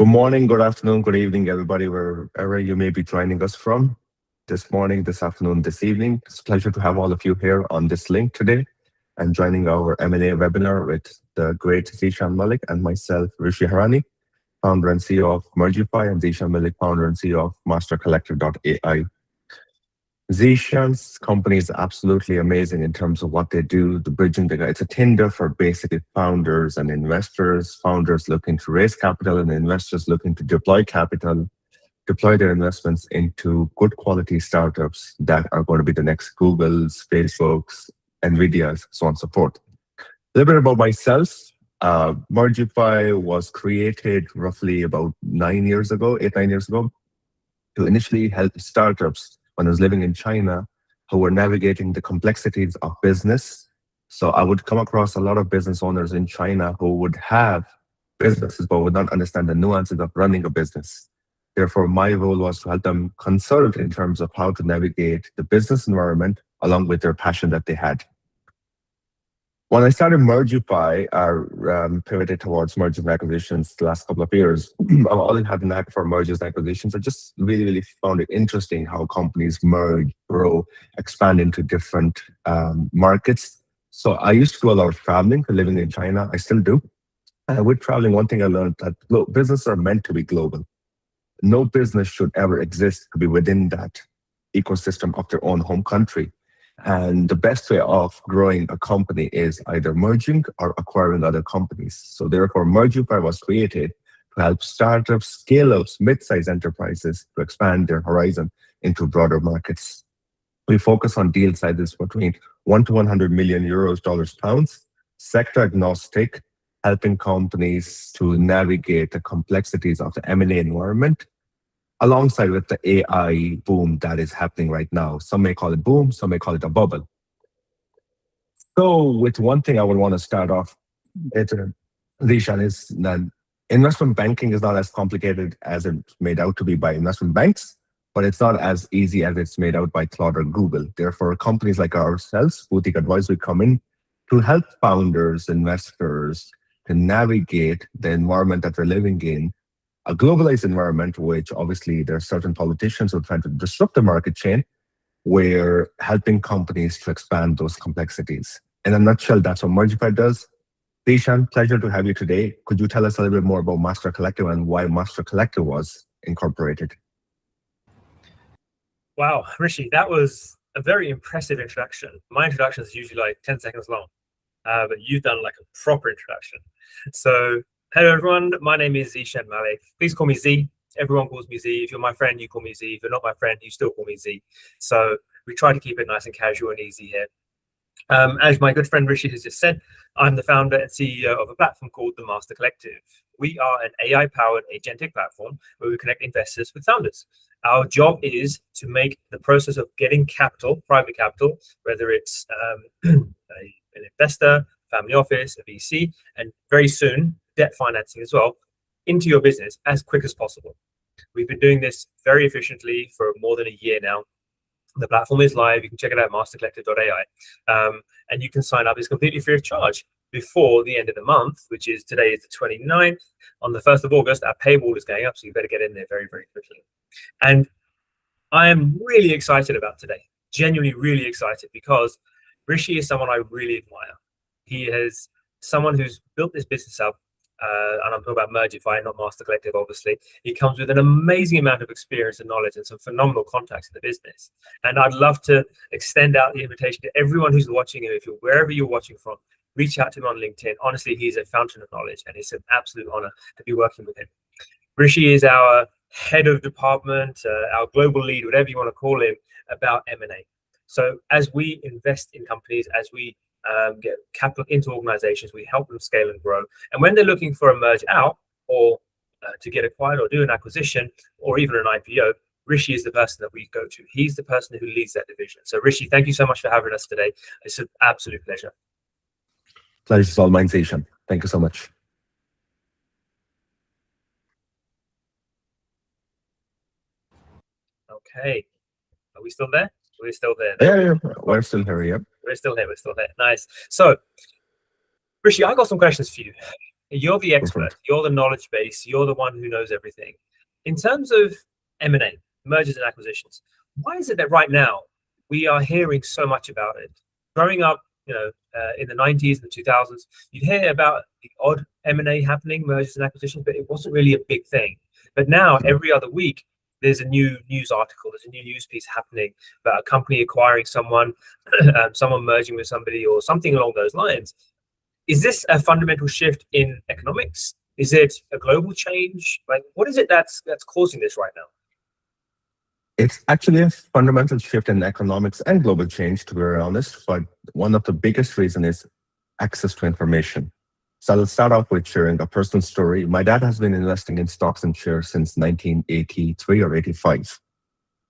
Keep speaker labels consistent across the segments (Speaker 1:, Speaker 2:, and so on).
Speaker 1: Good morning, good afternoon, good evening, everybody, wherever you may be joining us from. This morning, this afternoon, this evening. It's a pleasure to have all of you here on this link today and joining our M&A webinar with the great Zishan Malik and myself, Rishi Harani, founder and CEO of Mergify, and Zishan Malik, founder and CEO of MasterCollective.ai. Zishan's company is absolutely amazing in terms of what they do, the bridging. It's a Tinder for basically founders and investors, founders looking to raise capital and investors looking to deploy capital, deploy their investments into good quality startups that are going to be the next Googles, Facebooks, Nvidias, so on and so forth. A little bit about myself. Mergify was created roughly about 9 years ago, 8, 9 years ago, to initially help startups when I was living in China who were navigating the complexities of business. So I would come across a lot of business owners in China who would have businesses but would not understand the nuances of running a business. Therefore, my role was to help them consult in terms of how to navigate the business environment along with their passion that they had. When I started Mergify, I pivoted towards mergers and acquisitions the last couple of years. I've always had a knack for mergers and acquisitions. I just really found it interesting how companies merge, grow, expand into different markets. So I used to do a lot of traveling, living in China. I still do. With traveling, one thing I learned that businesses are meant to be global. No business should ever exist to be within that ecosystem of their own home country. And the best way of growing a company is either merging or acquiring other companies. So therefore, Mergify was created to help startups, scale-ups, mid-sized enterprises to expand their horizon into broader markets. We focus on deal sizes between 1 to 100 million euros, dollars, pounds, sector agnostic, helping companies to navigate the complexities of the M&A environment alongside with the AI boom that is happening right now. Some may call it boom, some may call it a bubble. So with one thing I would want to start off, Zishan, is that investment banking is not as complicated as it's made out to be by investment banks, but it's not as easy as it's made out by Claude or Google. Therefore, companies like ourselves, Boutique Advisory, come in to help founders, investors to navigate the environment that they're living in, a globalized environment, which obviously there are certain politicians who are trying to disrupt the market chain. We're helping companies to expand those complexities. In a nutshell, that's what Mergify does. Zishan, pleasure to have you today. Could you tell us a little bit more about Master Collective and why Master Collective was incorporated?
Speaker 2: Wow, Rishi, that was a very impressive introduction. My introduction is usually like 10 seconds long, but you've done like a proper introduction. So hello, everyone. My name is Zishan Malik. Please call me Z. Everyone calls me Z. If you're my friend, you call me Z. If you're not my friend, you still call me Z. So we try to keep it nice and casual and easy here. As my good friend Rishi has just said, I'm the founder and CEO of a platform called the Master Collective. We are an AI-powered agentic platform where we connect investors with founders. Our job is to make the process of getting capital, private capital, whether it's an investor, family office, a VC, and very soon debt financing as well, into your business as quick as possible. We've been doing this very efficiently for more than a year now. The platform is live. You can check it out at mastercollective.ai. And you can sign up. It's completely free of charge before the end of the month, which is today is the 29th. On the 1st of August, our paywall is going up, so you better get in there very, very quickly. And I am really excited about today, genuinely really excited, because Rishi is someone I really admire. He is someone who's built this business up, and I'm talking about Mergify, not Master Collective, obviously. He comes with an amazing amount of experience and knowledge and some phenomenal contacts in the business. And I'd love to extend out the invitation to everyone who's watching him. If you're wherever you're watching from, reach out to him on LinkedIn. Honestly, he's a fountain of knowledge, and it's an absolute honor to be working with him. Rishi is our head of department, our global lead, whatever you want to call him, about M&A. So as we invest in companies, as we get capital into organizations, we help them scale and grow. And when they're looking for a merge out or to get acquired or do an acquisition or even an IPO, Rishi is the person that we go to. He's the person who leads that division. So Rishi, thank you so much for having us today. It's an absolute pleasure.
Speaker 1: Pleasure is all mine, Zishan. Thank you so much.
Speaker 2: Okay. Are we still there? We're still there.
Speaker 1: Yeah, we're still here, yep.
Speaker 2: We're still here, Nice. So, Rishi, I got some questions for you. You're the expert.
Speaker 1: Different.
Speaker 2: You're the knowledge base. You're the one who knows everything. In terms of M&A, mergers and acquisitions, why is it that right now we are hearing so much about it? Growing up, in the 90s and the 2000s, you'd hear about the odd M&A happening, mergers and acquisitions, but it wasn't really a big thing. But now, every other week, there's a new news article, there's a new news piece happening about a company acquiring someone, someone merging with somebody, or something along those lines. Is this a fundamental shift in economics? Is it a global change? Like, what is it that's causing this right now?
Speaker 1: It's actually a fundamental shift in economics and global change, to be very honest. But one of the biggest reasons is access to information. So I'll start off with sharing a personal story. My dad has been investing in stocks and shares since 1983 or 85.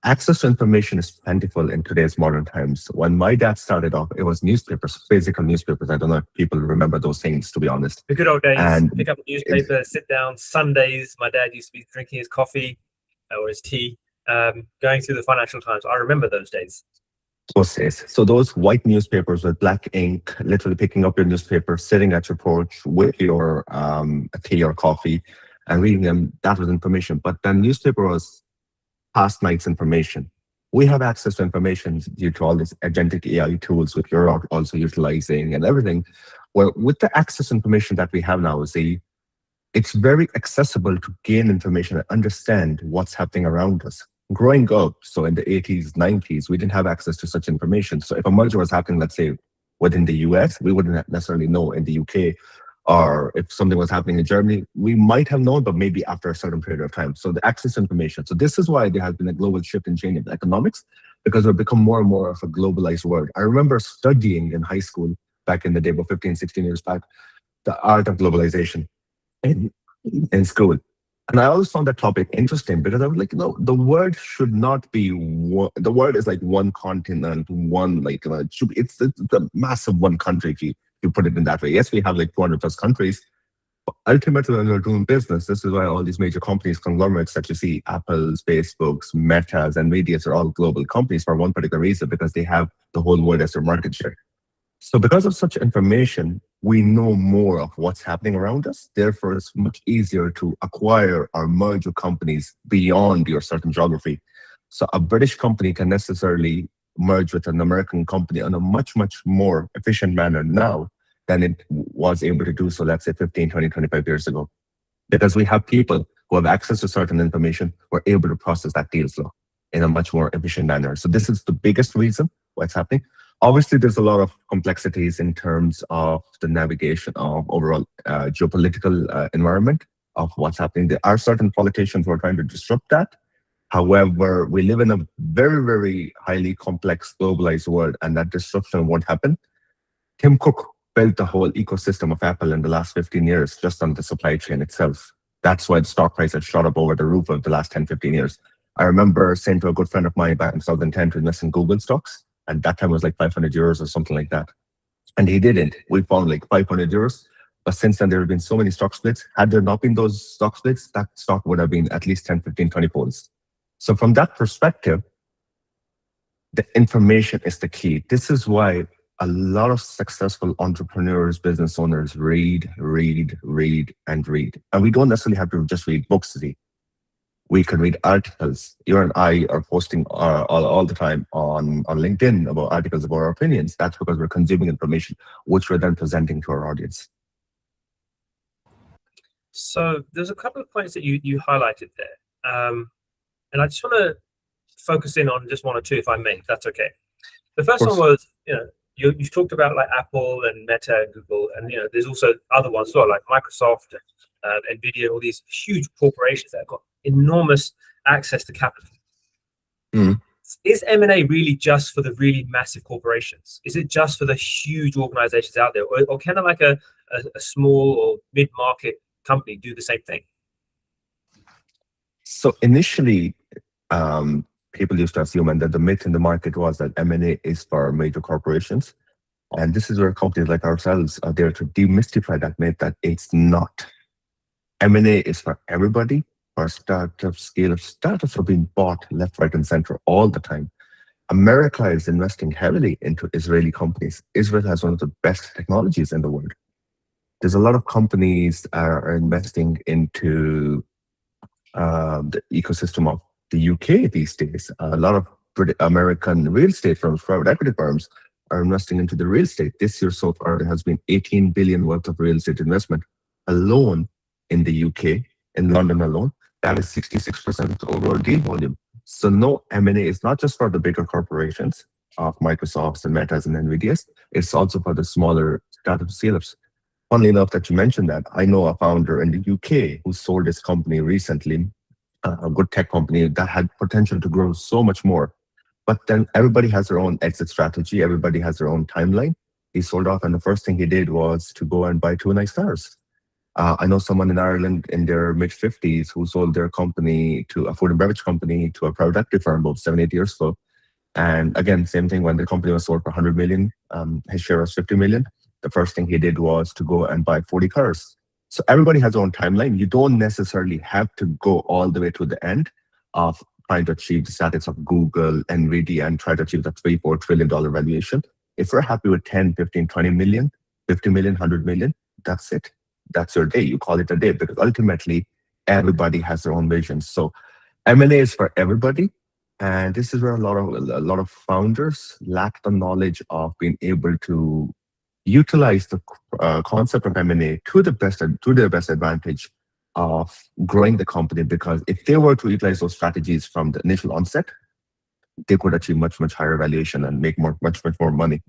Speaker 1: Access to information is plentiful in today's modern times. When my dad started off, it was newspapers, physical newspapers. I don't know if people remember those things, to be honest.
Speaker 2: The good old days,
Speaker 1: And
Speaker 2: pick up a newspaper, sit down. Sundays, my dad used to be drinking his coffee or his tea, going through the Financial Times. I remember those days.
Speaker 1: So those white newspapers with black ink, literally picking up your newspaper, sitting at your porch with your tea or coffee and reading them, that was information. But the newspaper was past night's information. We have access to information due to all these agentic AI tools, which you're also utilizing and everything. Well, with the access information that we have now, it's very accessible to gain information and understand what's happening around us. Growing up, so in the 80s, 90s, we didn't have access to such information. So if a merger was happening, let's say within the US, we wouldn't necessarily know in the UK. Or if something was happening in Germany, we might have known, but maybe after a certain period of time. So the access to information. So this is why there has been a global shift in change in economics, because we've become more and more of a globalized world. I remember studying in high school back in the day, about 15, 16 years back, the art of globalization in, in school. And I always found that topic interesting because I was like, the world should not be one, the world is like one continent, one, like, it should be, it's a massive one country if you put it in that way. Yes, we have like 200 plus countries, but ultimately when we're doing business, this is why all these major companies, conglomerates that you see, Apple's, Facebook's, Meta's, and Media's are all global companies for one particular reason, because they have the whole world as their market share. So because of such information, we know more of what's happening around us. Therefore, it's much easier to acquire or merge with companies beyond your certain geography. So a British company can necessarily merge with an American company in a much, much more efficient manner now than it was able to do so, let's say 15, 20, 25 years ago. Because we have people who have access to certain information, who are able to process that deal flow in a much more efficient manner. So this is the biggest reason why it's happening. Obviously, there's a lot of complexities in terms of the navigation of overall geopolitical environment of what's happening. There are certain politicians who are trying to disrupt that. However, we live in a very, very highly complex, globalized world, and that disruption won't happen. Tim Cook built the whole ecosystem of Apple in the last 15 years just on the supply chain itself. That's why the stock price has shot up over the roof of the last 10, 15 years. I remember saying to a good friend of mine back in 2010 to invest in Google stocks. And that time was like 500 euros or something like that. And he didn't. We found like 500 euros. But since then, there have been so many stock splits. Had there not been those stock splits, that stock would have been at least 10, 15, 20 folds. So from that perspective, the information is the key. This is why a lot of successful entrepreneurs, business owners read, and read. And we don't necessarily have to just read books. We can read articles. You and I are posting all the time on LinkedIn about articles about our opinions. That's because we're consuming information, which we're then presenting to our audience.
Speaker 2: So there's a couple of points that you highlighted there. And I just want to focus in on just one or two, if I may, if that's okay. The first one was, you've talked about like Apple and Meta and Google, and there's also other ones as well, like Microsoft and Nvidia, all these huge corporations that have got enormous access to capital. Is M&A really just for the really massive corporations? Is it just for the huge organizations out there, or can like a small or mid-market company do the same thing?
Speaker 1: So initially, people used to assume, and that the myth in the market was that M&A is for major corporations. And this is where companies like ourselves are there to demystify that myth that it's not. M&A is for everybody. For startups, scale-ups, startups are being bought left, right, and center all the time. America is investing heavily into Israeli companies. Israel has one of the best technologies in the world. There's a lot of companies are investing into the ecosystem of the UK these days. A lot of American real estate firms, private equity firms, are investing into the real estate. This year so far, there has been 18 billion worth of real estate investment alone in the UK, in London alone. That is 66% of the overall deal volume. So no, M&A is not just for the bigger corporations of Microsofts and Metas and Nvidias. It's also for the smaller startup scale-ups. Funnily enough that you mentioned that, I know a founder in the UK who sold his company recently, a good tech company that had potential to grow so much more. But then everybody has their own exit strategy, everybody has their own timeline. He sold off, and the first thing he did was to go and buy two nice cars. I know someone in Ireland in their mid 50s who sold their company to a food and beverage company to a private equity firm about 7, 8 years ago. And again, same thing when the company was sold for 100 million, his share was 50 million. The first thing he did was to go and buy 40 cars. So everybody has their own timeline. You don't necessarily have to go all the way to the end of trying to achieve the status of Google, Nvidia, and try to achieve the $3, $4 trillion valuation. If you're happy with 10, 15, 20 million, 50 million, 100 million, that's it. That's your day. You call it a day because ultimately everybody has their own visions. So M&A is for everybody. And this is where a lot of founders lack the knowledge of being able to utilize the concept of M&A to their best advantage of growing the company. Because if they were to utilize those strategies from the initial onset, they could achieve much higher valuation and make much more money.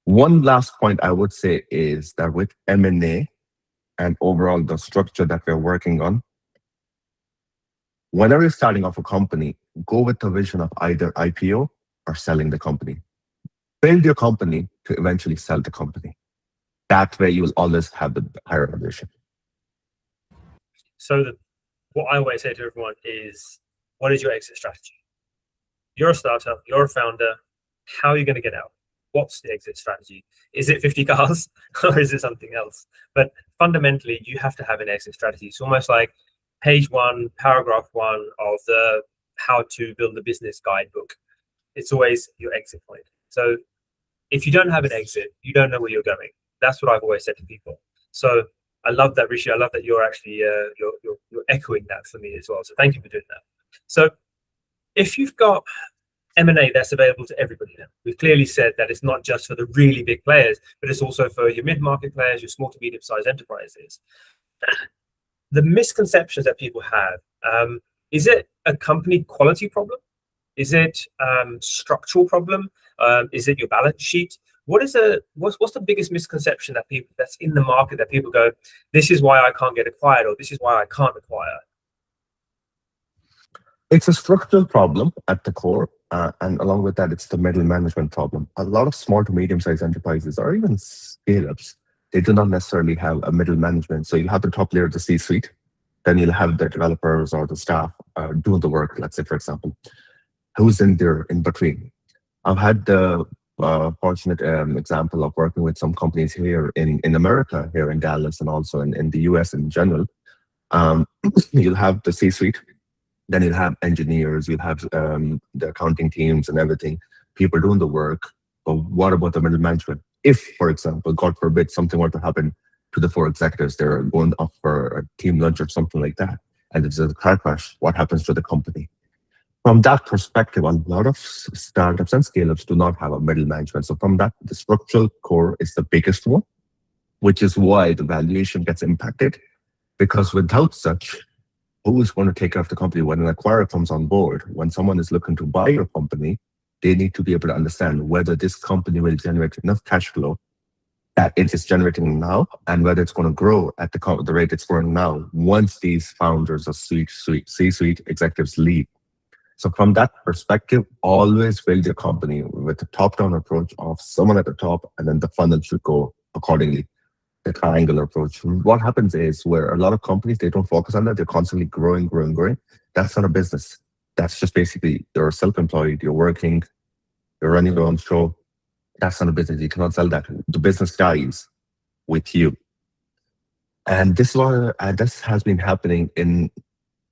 Speaker 1: One last point I would say is that with M&A and overall the structure that we're working on, whenever you're starting off a company, go with the vision of either IPO or selling the company. Build your company to eventually sell the company. That way, you will always have the higher valuation.
Speaker 2: So what I always say to everyone is, what is your exit strategy? You're a startup, you're a founder. How are you going to get out? What's the exit strategy? Is it 50 cars or is it something else? But fundamentally, you have to have an exit strategy. It's almost like page 1, paragraph 1 of the how to build a business guidebook. It's always your exit point. So if you don't have an exit, you don't know where you're going. That's what I've always said to people. So I love that, Rishi. I love that you're actually you're echoing that for me as well. So thank you for doing that. So if you've got M&A that's available to everybody now, we've clearly said that it's not just for the really big players, but it's also for your mid-market players, your small to medium-sized enterprises. The misconceptions that people have, is it a company quality problem? Is it structural problem? Is it your balance sheet? What's the biggest misconception that's in the market that people go, this is why I can't get acquired, or this is why I can't acquire?
Speaker 1: It's a structural problem at the core. And along with that, it's the middle management problem. A lot of small to medium-sized enterprises or even scale-ups, they do not necessarily have a middle management. So you have the top layer of the C-suite, then you'll have the developers or the staff doing the work, let's say, for example. Who's in there in between? I've had the fortunate example of working with some companies here in America, here in Dallas, and also in the US in general. Um, you'll have the C-suite, then you'll have engineers, you'll have the accounting teams and everything, people doing the work. But what about the middle management? If, for example, God forbid, something were to happen to the four executives, they're going off for a team lunch or something like that, and there's a car crash, what happens to the company? From that perspective, a lot of startups and scale-ups do not have a middle management. So from that, the structural core is the biggest one, which is why the valuation gets impacted. Because without such, who is going to take care of the company when an acquirer comes on board? When someone is looking to buy your company, they need to be able to understand whether this company will generate enough cash flow that it is generating now, and whether it's going to grow at the rate it's growing now once these founders or C-suite executives leave. So from that perspective, always build your company with a top-down approach of someone at the top, and then the funnel should go accordingly. The triangular approach. What happens is where a lot of companies, they don't focus on that. They're constantly growing. That's not a business. That's just basically you're self-employed, you're working, you're running your own show. That's not a business. You cannot sell that. The business dies with you. And this has been happening in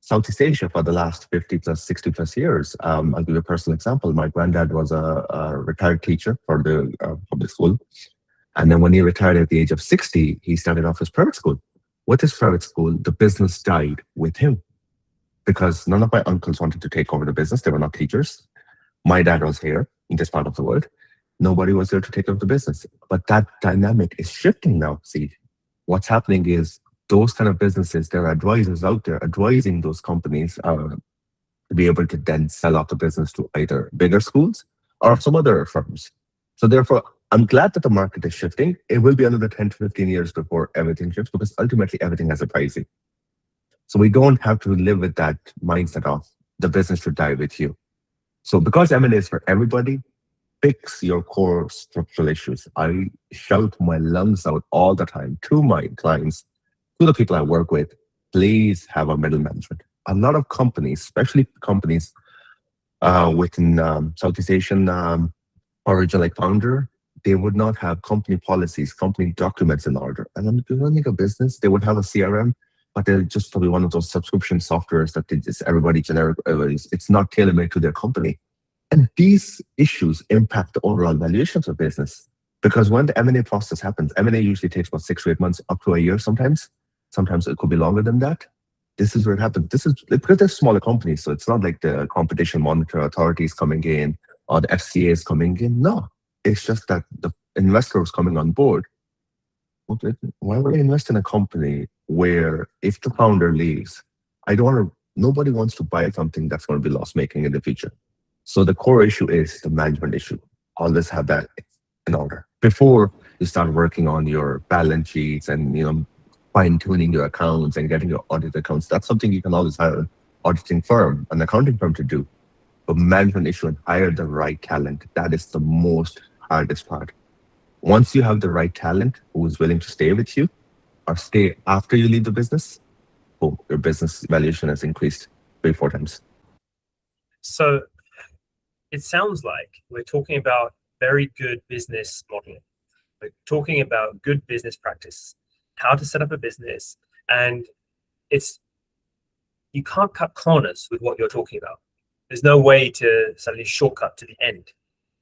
Speaker 1: Southeast Asia for the last 50 plus, 60 plus years. I'll give you a personal example. My granddad was a retired teacher for the public school. And then when he retired at the age of 60, he started off his private school. With his private school, the business died with him because none of my uncles wanted to take over the business. They were not teachers. My dad was here in this part of the world. Nobody was there to take over the business. But that dynamic is shifting now. See, what's happening is those kind of businesses, there are advisors out there advising those companies to be able to then sell out the business to either bigger schools or some other firms. So therefore, I'm glad that the market is shifting. It will be another 10 to 15 years before everything shifts because ultimately everything has a pricing. So we don't have to live with that mindset of the business should die with you. So because M&A is for everybody, fix your core structural issues. I shout my lungs out all the time to my clients, to the people I work with, please have a middle management. A lot of companies, especially companies within Southeast Asian origin, like founder, they would not have company policies, company documents in order. And when you're running a business, they would have a CRM, but they're just probably one of those subscription softwares that they just everybody generic. It's not tailor made to their company. And these issues impact the overall valuations of business. Because when the M&A process happens, M&A usually takes about 6 to 8 months, up to a year sometimes. Sometimes it could be longer than that. This is where it happens. This is because they're smaller companies, so it's not like the competition monitor authorities coming in or the FCA is coming in. No, it's just that the investor is coming on board. Okay, why would I invest in a company where if the founder leaves, I don't want to, nobody wants to buy something that's going to be loss making in the future. So the core issue is the management issue. Always have that in order before you start working on your balance sheets and fine tuning your accounts and getting your audit accounts. That's something you can always hire an auditing firm, an accounting firm to do. But management issue and hire the right talent. That is the most hardest part. Once you have the right talent who is willing to stay with you or stay after you leave the business, oh, your business valuation has increased 3 or 4 times.
Speaker 2: So it sounds like we're talking about very good business modeling. We're talking about good business practice, how to set up a business, and you can't cut corners with what you're talking about. There's no way to suddenly shortcut to the end,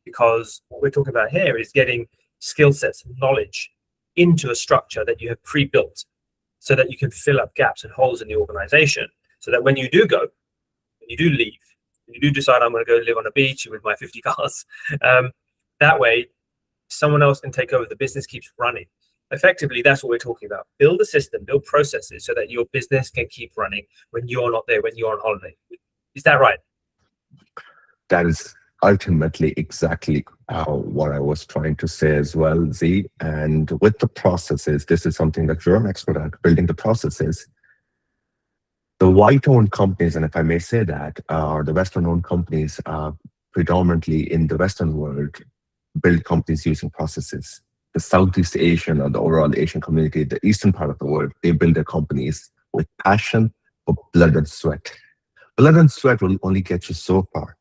Speaker 2: because what we're talking about here is getting skill sets and knowledge into a structure that you have pre-built so that you can fill up gaps and holes in the organization, so that when you do go, when you do leave, when you do decide I'm going to go live on a beach with my 50 cars, that way someone else can take over, the business keeps running. Effectively, that's what we're talking about. Build a system, build processes so that your business can keep running when you're not there, when you're on holiday. Is that right?
Speaker 1: That is ultimately exactly what I was trying to say as well, Z. And with the processes, this is something that you're an expert at, building the processes. The white-owned companies, and if I may say that, or the Western-owned companies, predominantly in the Western world, build companies using processes. The Southeast Asian or the overall Asian community, the eastern part of the world, they build their companies with passion for blood and sweat. Blood and sweat will only get you so far.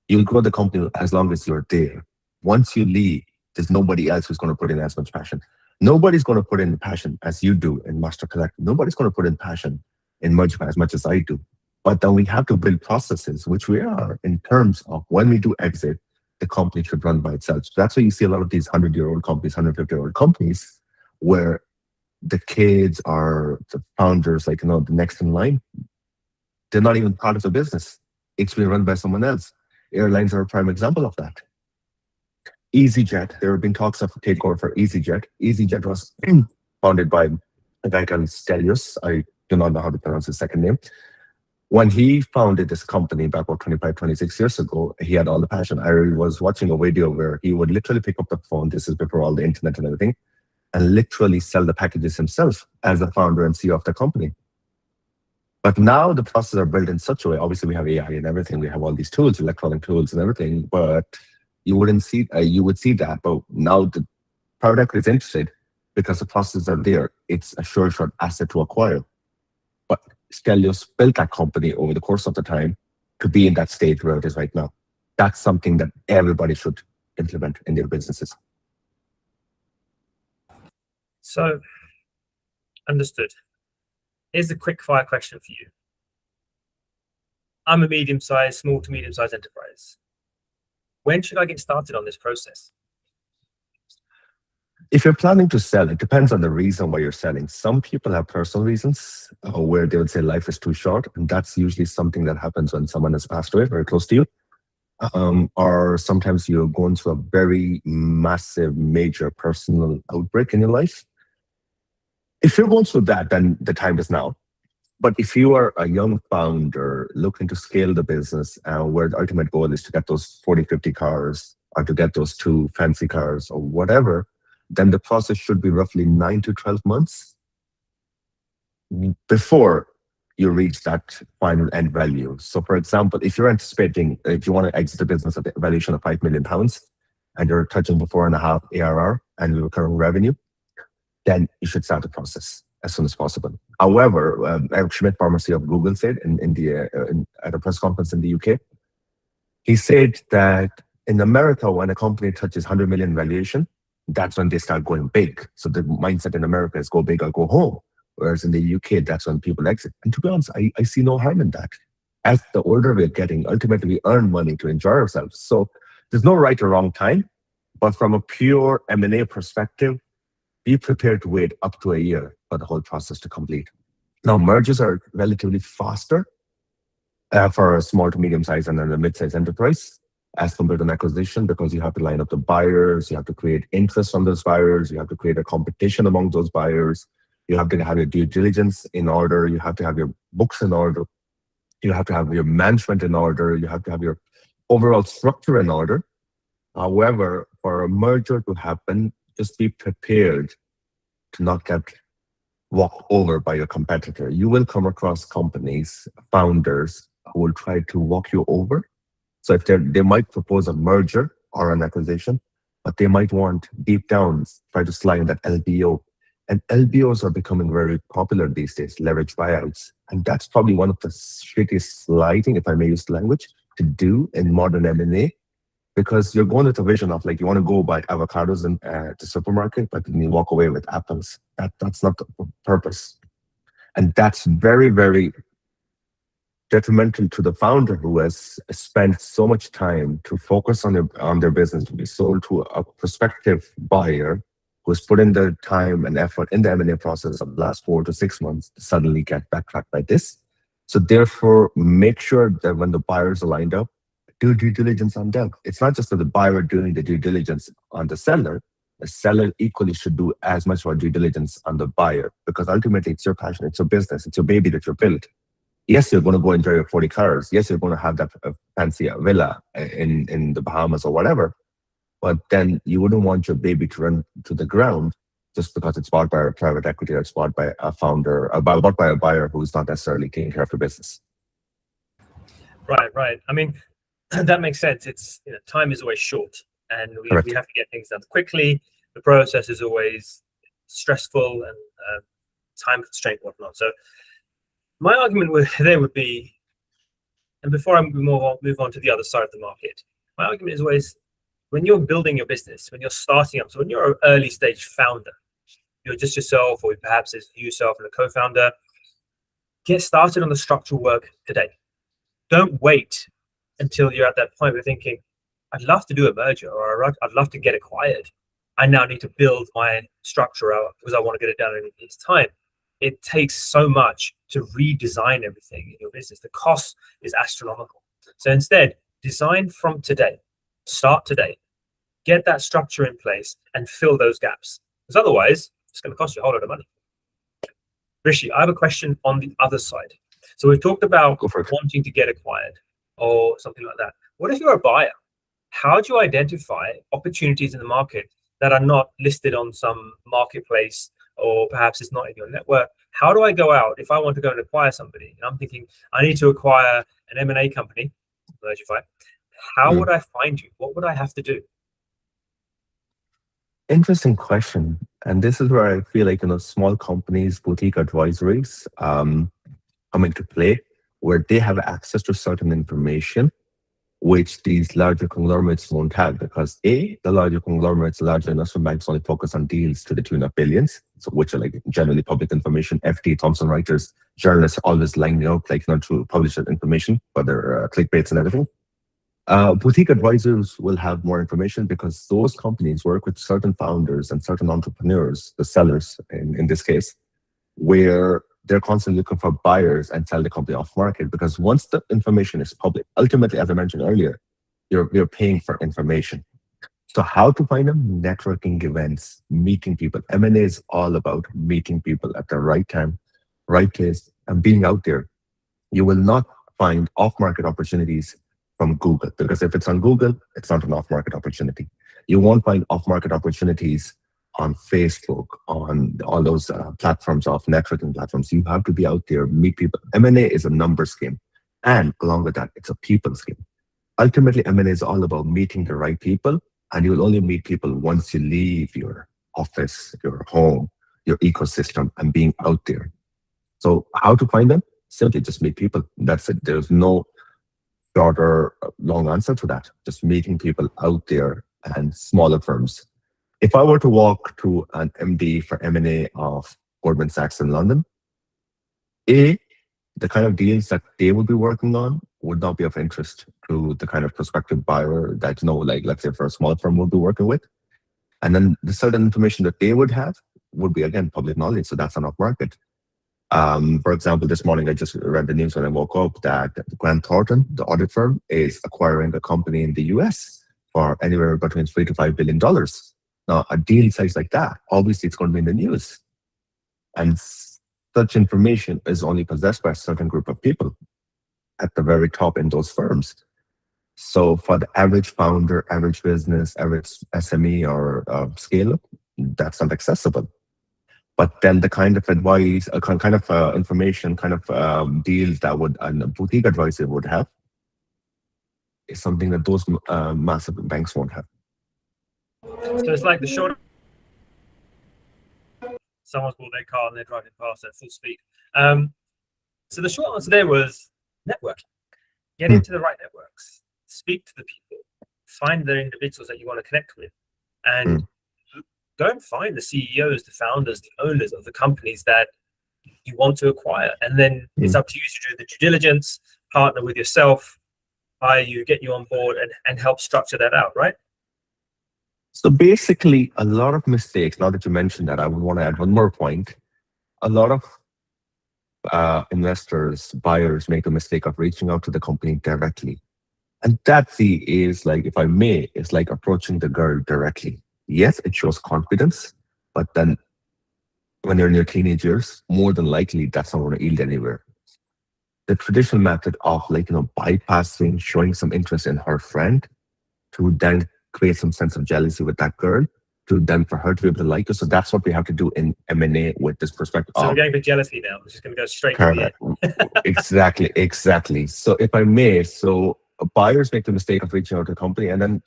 Speaker 1: You'll grow the company as long as you're there. Once you leave, there's nobody else who's going to put in as much passion. Nobody's going to put in the passion as you do in Master Collective. Nobody's going to put in passion in Mergify as much as I do. But then we have to build processes, which we are, in terms of when we do exit, the company should run by itself. So that's why you see a lot of these 100-year-old companies, 150-year-old companies, where the kids are the founders, like, the next in line. They're not even part of the business. It's being run by someone else. Airlines are a prime example of that. EasyJet, there have been talks of takeover for EasyJet. EasyJet was founded by a guy called Stelios. I do not know how to pronounce his second name. When he founded this company back about 25, 26 years ago, he had all the passion. I was watching a video where he would literally pick up the phone, this is before all the internet and everything, and literally sell the packages himself as the founder and CEO of the company. But now the processes are built in such a way. Obviously, we have AI and everything. We have all these tools, electronic tools and everything. But you would see that. But now the private equity is interested because the processes are there. It's a short asset to acquire. But Stelios built that company over the course of the time to be in that stage where it is right now. That's something that everybody should implement in their businesses.
Speaker 2: So, understood. Here's a quick fire question for you. I'm a medium-sized, small to medium-sized enterprise. When should I get started on this process?
Speaker 1: If you're planning to sell, it depends on the reason why you're selling. Some people have personal reasons where they would say life is too short, and that's usually something that happens when someone has passed away very close to you. Or sometimes you're going through a very massive, major personal outbreak in your life. If you're going through that, then the time is now. But if you are a young founder looking to scale the business, where the ultimate goal is to get those 40, 50 cars or to get those two fancy cars or whatever, then the process should be roughly 9 to 12 months before you reach that final end value. So, for example, if you're anticipating, if you want to exit the business at a valuation of £5 million and you're touching the 4.5 ARR and recurring revenue, then you should start the process as soon as possible. However, Eric Schmidt, pharmacy of Google, said at a press conference in the UK, he said that in America, when a company touches 100 million valuation, that's when they start going big. So the mindset in America is go big or go home. Whereas in the UK, that's when people exit. And to be honest, I see no harm in that. As the older we're getting, ultimately we earn money to enjoy ourselves. So there's no right or wrong time. But from a pure M&A perspective, be prepared to wait up to a year for the whole process to complete. Now, mergers are relatively faster for a small to medium size and then a mid-sized enterprise as compared to an acquisition, because you have to line up the buyers, you have to create interest from those buyers, you have to create a competition among those buyers, you have to have your due diligence in order, you have to have your books in order, you have to have your management in order, you have to have your overall structure in order. However, for a merger to happen, just be prepared to not get walked over by your competitor. You will come across companies, founders who will try to walk you over. So if they might propose a merger or an acquisition, but they might want deep down try to slide in that LBO. And LBOs are becoming very popular these days, leverage buyouts. And that's probably one of the shittiest sliding, if I may use the language, to do in modern M&A, because you're going with a vision of like you want to go buy avocados in the supermarket, but then you walk away with apples. That's not the purpose, and that's very, very detrimental to the founder who has spent so much time to focus on their business to be sold to a prospective buyer who's put in the time and effort in the M&A process of the last 4 to 6 months to suddenly get backtracked by this. So therefore, make sure that when the buyers are lined up, do due diligence on them. It's not just that the buyer doing the due diligence on the seller equally should do as much for due diligence on the buyer, because ultimately it's your passion, it's your business, it's your baby that you're built. Yes, you're going to go enjoy your 40 cars. Yes, you're going to have that fancy villa in the Bahamas or whatever. But then you wouldn't want your baby to run to the ground just because it's bought by a private equity or it's bought by a founder, bought by a buyer who's not necessarily taking care of the business.
Speaker 2: Right. I mean, that makes sense. It's time is always short, and we have to get things done quickly. The process is always stressful and time constraint, whatnot. So my argument would be, and before I move on to the other side of the market, my argument is always, when you're building your business, when you're starting up, so when you're an early stage founder, you're just yourself, or perhaps it's yourself and a co-founder, get started on the structural work today. Don't wait until you're at that point where you're thinking, I'd love to do a merger, or I'd love to get acquired. I now need to build my structure out because I want to get it done in its time. It takes so much to redesign everything in your business. The cost is astronomical. So instead, design from today. Start today. Get that structure in place and fill those gaps. Because otherwise, it's going to cost you a whole lot of money. Rishi, I have a question on the other side. So we've talked about wanting to get acquired or something like that. What if you're a buyer? How do you identify opportunities in the market that are not listed on some marketplace, or perhaps it's not in your network? How do I go out if I want to go and acquire somebody? And I'm thinking, I need to acquire an M&A company, Mergify. How would I find you? What would I have to do?
Speaker 1: Interesting question. And this is where I feel like, small companies, boutique advisories come into play, where they have access to certain information which these larger conglomerates won't have, because the larger conglomerates, larger investment banks only focus on deals to the tune of billions, so which are like generally public information. FT, Thomson Reuters, journalists always lining up to publish that information for their clickbaits and everything. Boutique advisors will have more information because those companies work with certain founders and certain entrepreneurs, the sellers in this case, where they're constantly looking for buyers and sell the company off market. Because once the information is public, ultimately, as I mentioned earlier, you're paying for information. So how to find them? Networking events, meeting people. M&A is all about meeting people at the right time, right place, and being out there. You will not find off-market opportunities from Google because if it's on Google, it's not an off-market opportunity. You won't find off-market opportunities on Facebook, on all those platforms of networking platforms. You have to be out there, meet people. M&A is a numbers game. And along with that, it's a people's game. Ultimately, M&A is all about meeting the right people, and you'll only meet people once you leave your office, your home, your ecosystem, and being out there. So how to find them? Simply just meet people. That's it. There's no short or long answer to that. Just meeting people out there and smaller firms. If I were to walk to an MD for M&A of Goldman Sachs in London, A, the kind of deals that they would be working on would not be of interest to the kind of prospective buyer that, like let's say for a small firm would be working with. And then the certain information that they would have would be again public knowledge. So that's an off market. For example, this morning I just read the news when I woke up that Grant Thornton, the audit firm, is acquiring a company in the US for anywhere between $3 to $5 billion. Now, a deal size like that, obviously, it's going to be in the news, and such information is only possessed by a certain group of people at the very top in those firms. So, for the average founder, average business, average SME or scale up, that's not accessible. But then the kind of advice, kind of information, kind of deals that would a boutique advisor would have is something that those massive banks won't have.
Speaker 2: So it's like the short. Someone's bought their car and they're driving past at full speed. So the short answer there was networking. Get into the right networks, speak to the people, find the individuals that you want to connect with, and go and find the CEOs, the founders, the owners of the companies that you want to acquire. And then it's up to you to do the due diligence, partner with yourself, hire you, get you on board, and help structure that out, right?
Speaker 1: So basically, a lot of mistakes, now that you mentioned that, I would want to add one more point. A lot of investors, buyers make the mistake of reaching out to the company directly. And that is like, if I may, it's like approaching the girl directly. Yes, it shows confidence, but then when you're in your teenage years, more than likely that's not going to yield anywhere. The traditional method of bypassing, showing some interest in her friend to then create some sense of jealousy with that girl, to then for her to be able to like you. So that's what we have to do in M&A with this perspective.
Speaker 2: So we're going for jealousy now. We're just going to go straight to the
Speaker 1: end. Exactly. So if I may, so buyers make the mistake of reaching out to a company and then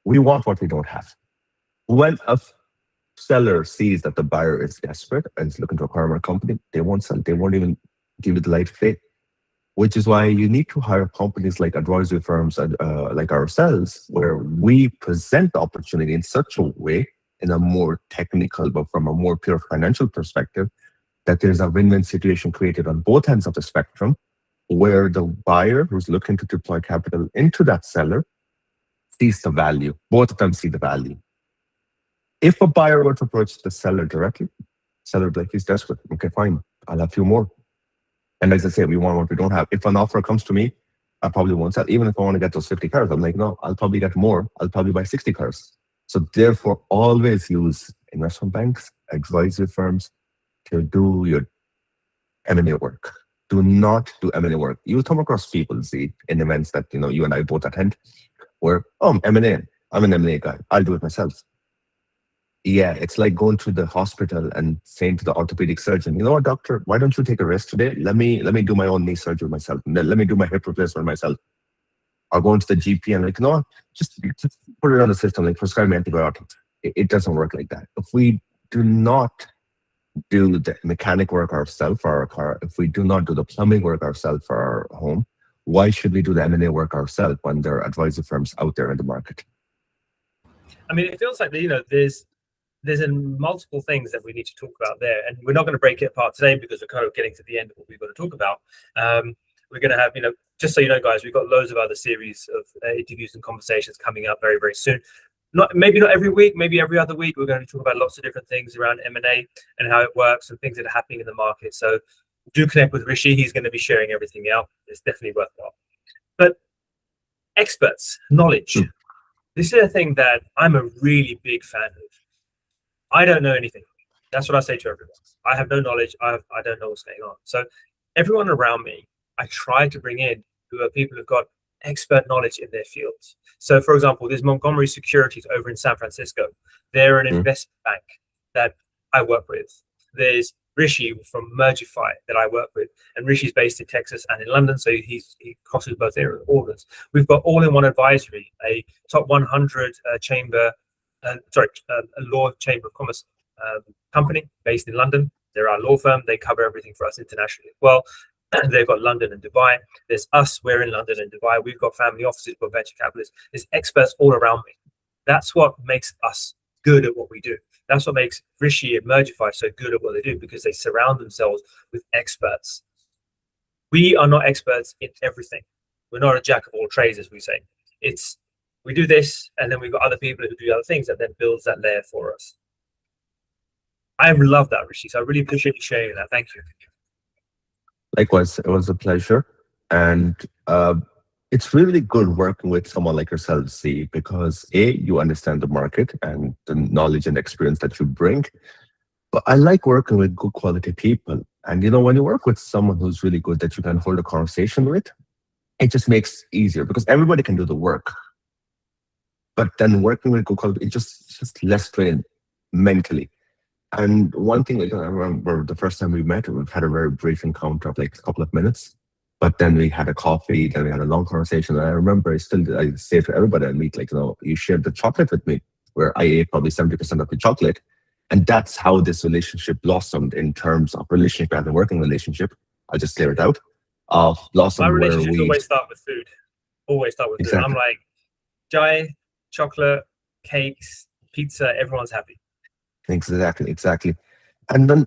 Speaker 1: we want what we don't have. When a seller sees that the buyer is desperate and is looking to acquire a company, they won't sell. They won't even give it the light of faith. Which is why you need to hire companies like advisory firms like ourselves, where we present the opportunity in such a way, in a more technical, but from a more pure financial perspective, that there's a win-win situation created on both ends of the spectrum, where the buyer who's looking to deploy capital into that seller sees the value. Both of them see the value. If a buyer were to approach the seller directly, seller would be like, he's desperate. Okay, fine. I'll have a few more. And as I say, we want what we don't have. If an offer comes to me, I probably won't sell. Even if I want to get those 50 cars, I'm like, no, I'll probably get more. I'll probably buy 60 cars. So therefore, always use investment banks, advisory firms to do your M&A work. Do not do M&A work. You'll come across people, see, in events that you and I both attend, where, M&A, I'm an M&A guy. I'll do it myself. Yeah, it's like going to the hospital and saying to the orthopedic surgeon, you know what, doctor, why don't you take a rest today? Let me do my own knee surgery myself. Let me do my hip replacement myself. Or going to the GP and like, no, just put it on the system, like prescribe me antibiotics. It doesn't work like that. If we do not do the mechanic work ourselves for our car, if we do not do the plumbing work ourselves for our home, why should we do the M&A work ourselves when there are advisory firms out there in the market?
Speaker 2: I mean, it feels like there's multiple things that we need to talk about there, and we're not going to break it apart today because we're kind of getting to the end of what we've got to talk about. We're going to have, just so you know, guys, we've got loads of other series of interviews and conversations coming up very, very soon. Maybe not every week, maybe every other week. We're going to talk about lots of different things around M&A and how it works and things that are happening in the market. So do connect with Rishi. He's going to be sharing everything out. It's definitely worthwhile. But experts, knowledge. This is a thing that I'm a really big fan of. I don't know anything. That's what I say to everyone. I have no knowledge. I don't know what's going on. So everyone around me, I try to bring in who are people who've got expert knowledge in their fields. So, for example, there's Montgomery Securities over in San Francisco. They're an investment bank that I work with. There's Rishi from Mergify that I work with, and Rishi's based in Texas and in London, so he crosses both orders. We've got All-in-One Advisory, a top 100 a law chamber of commerce company based in London. They're our law firm. They cover everything for us internationally as well. They've got London and Dubai. There's us. We're in London and Dubai. We've got family offices, we've got venture capitalists. There's experts all around me. That's what makes us good at what we do. That's what makes Rishi and Mergify so good at what they do, because they surround themselves with experts. We are not experts in everything. We're not a jack of all trades, as we say. We do this, and then we've got other people who do other things that then builds that layer for us. I love that, Rishi. So I really appreciate you sharing that. Thank you.
Speaker 1: Likewise, it was a pleasure. And it's really good working with someone like yourself, Zee, because you understand the market and the knowledge and experience that you bring. But I like working with good quality people. And when you work with someone who's really good that you can hold a conversation with, it just makes it easier because everybody can do the work. But then working with good quality, it's just less strain mentally. And one thing, I remember the first time we met, we've had a very brief encounter of like a couple of minutes, but then we had a coffee, then we had a long conversation. And I remember I say to everybody I meet, you shared the chocolate with me, where I ate probably 70% of the chocolate. And that's how this relationship blossomed in terms of relationship and the working relationship. I'll just clear it out. Blossomed.
Speaker 2: My relationships always start with food. Always start with food. I'm like, chai, chocolate, cakes, pizza, everyone's happy.
Speaker 1: Exactly. And then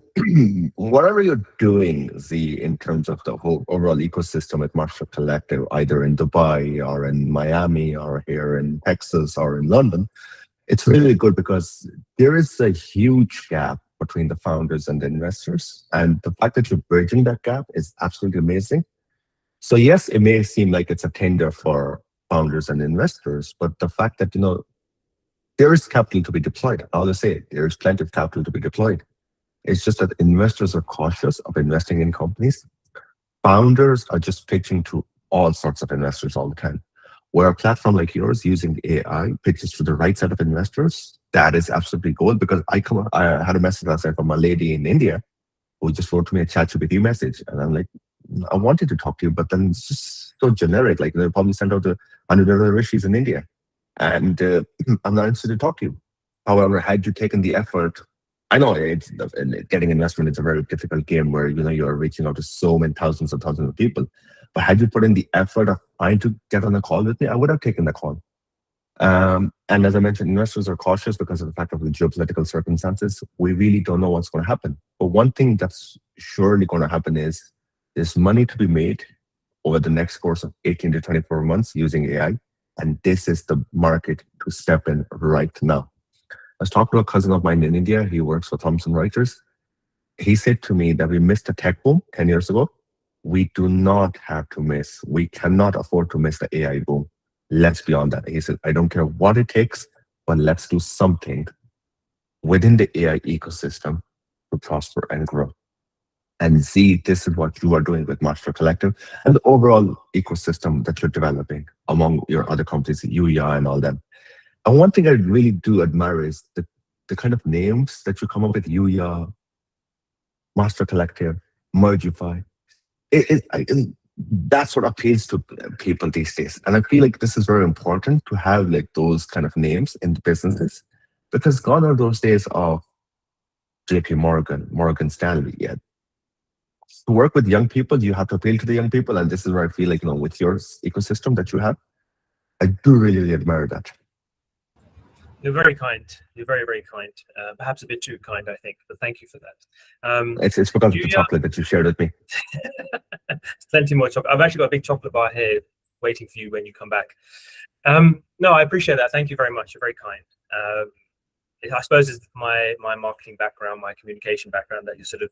Speaker 1: whatever you're doing, Zee, in terms of the whole overall ecosystem at Master Collective, either in Dubai or in Miami or here in Texas or in London, it's really good because there is a huge gap between the founders and the investors. And the fact that you're bridging that gap is absolutely amazing. So yes, it may seem like it's a tender for founders and investors, but the fact that, there is capital to be deployed. I'll just say there is plenty of capital to be deployed. It's just that investors are cautious of investing in companies. Founders are just pitching to all sorts of investors all the time. Where a platform like yours using AI pitches to the right set of investors, that is absolutely gold. Because I had a message last night from a lady in India who just wrote me a ChatGPT message, and I'm like, I wanted to talk to you, but then it's just so generic. Like they probably sent out 100 other Rishis in India. And I'm not interested to talk to you. However, had you taken the effort, I know getting investment is a very difficult game where you're reaching out to so many thousands and thousands of people. But had you put in the effort of trying to get on a call with me, I would have taken the call. And as I mentioned, investors are cautious because of the fact of the geopolitical circumstances. We really don't know what's going to happen. But one thing that's surely going to happen is there's money to be made over the next course of 18 to 24 months using AI. And this is the market to step in right now. I was talking to a cousin of mine in India. He works for Thomson Reuters. He said to me that we missed the tech boom 10 years ago. We do not have to miss. We cannot afford to miss the AI boom. Let's be on that. He said, I don't care what it takes, but let's do something within the AI ecosystem to prosper and grow. And Zee, this is what you are doing with Master Collective and the overall ecosystem that you're developing among your other companies, Yuya and all them. And one thing I really do admire is the kind of names that you come up with, Yuya, Master Collective, Mergify. That's what appeals to people these days. And I feel like this is very important to have like those kind of names in the businesses, because gone are those days of JP Morgan, Morgan Stanley. Yeah, to work with young people, you have to appeal to the young people. And this is where I feel like, with your ecosystem that you have, I do really, really admire that.
Speaker 2: You're very kind. You're very, very kind. Perhaps a bit too kind, I think, but thank you for that.
Speaker 1: It's because of the chocolate that you shared with me.
Speaker 2: Plenty more chocolate. I've actually got a big chocolate bar here waiting for you when you come back. No, I appreciate that. Thank you very much. You're very kind. I suppose it's my marketing background, my communication background that you're sort of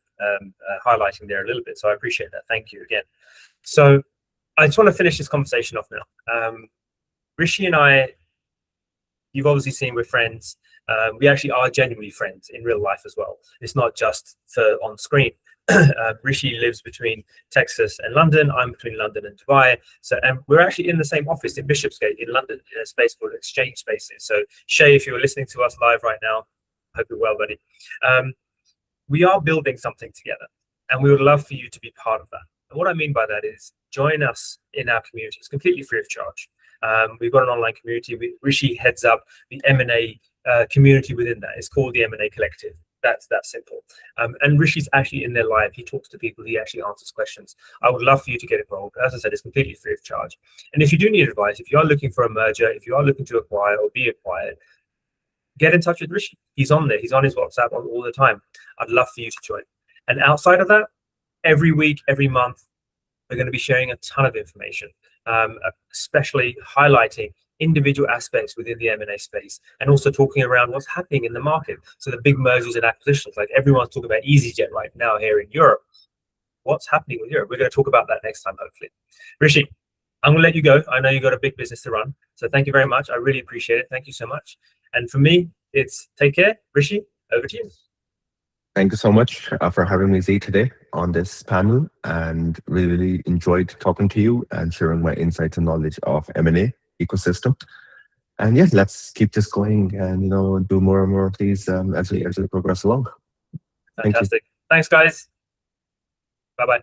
Speaker 2: highlighting there a little bit. So I appreciate that. Thank you again. So I just want to finish this conversation off now. Rishi and I, you've obviously seen we're friends. We actually are genuinely friends in real life as well. It's not just on screen. Rishi lives between Texas and London. I'm between London and Dubai. So, and we're actually in the same office in Bishopsgate in London, in a space called Exchange Spaces. So, Shay, if you're listening to us live right now, hope you're well, buddy. We are building something together, and we would love for you to be part of that. And what I mean by that is join us in our community. It's completely free of charge. We've got an online community. Rishi heads up the M&A community within that. It's called the M&A Collective. That's that simple. And Rishi's actually in there live. He talks to people. He actually answers questions. I would love for you to get involved. As I said, it's completely free of charge. And if you do need advice, if you are looking for a merger, if you are looking to acquire or be acquired, get in touch with Rishi. He's on there. He's on his WhatsApp all the time. I'd love for you to join. And outside of that, every week, every month, we're going to be sharing a ton of information, especially highlighting individual aspects within the M&A space, and also talking around what's happening in the market. So the big mergers and acquisitions, like everyone's talking about EasyJet right now here in Europe. What's happening with Europe? We're going to talk about that next time, hopefully. Rishi, I'm going to let you go. I know you've got a big business to run. So thank you very much. I really appreciate it. Thank you so much. And for me, it's take care. Rishi, over to you.
Speaker 1: Thank you so much for having me, Zee, today on this panel, and really enjoyed talking to you and sharing my insights and knowledge of M&A ecosystem. And yes, let's keep this going and do more and more of these as we progress along.
Speaker 2: Fantastic. Thanks, guys. Bye-bye.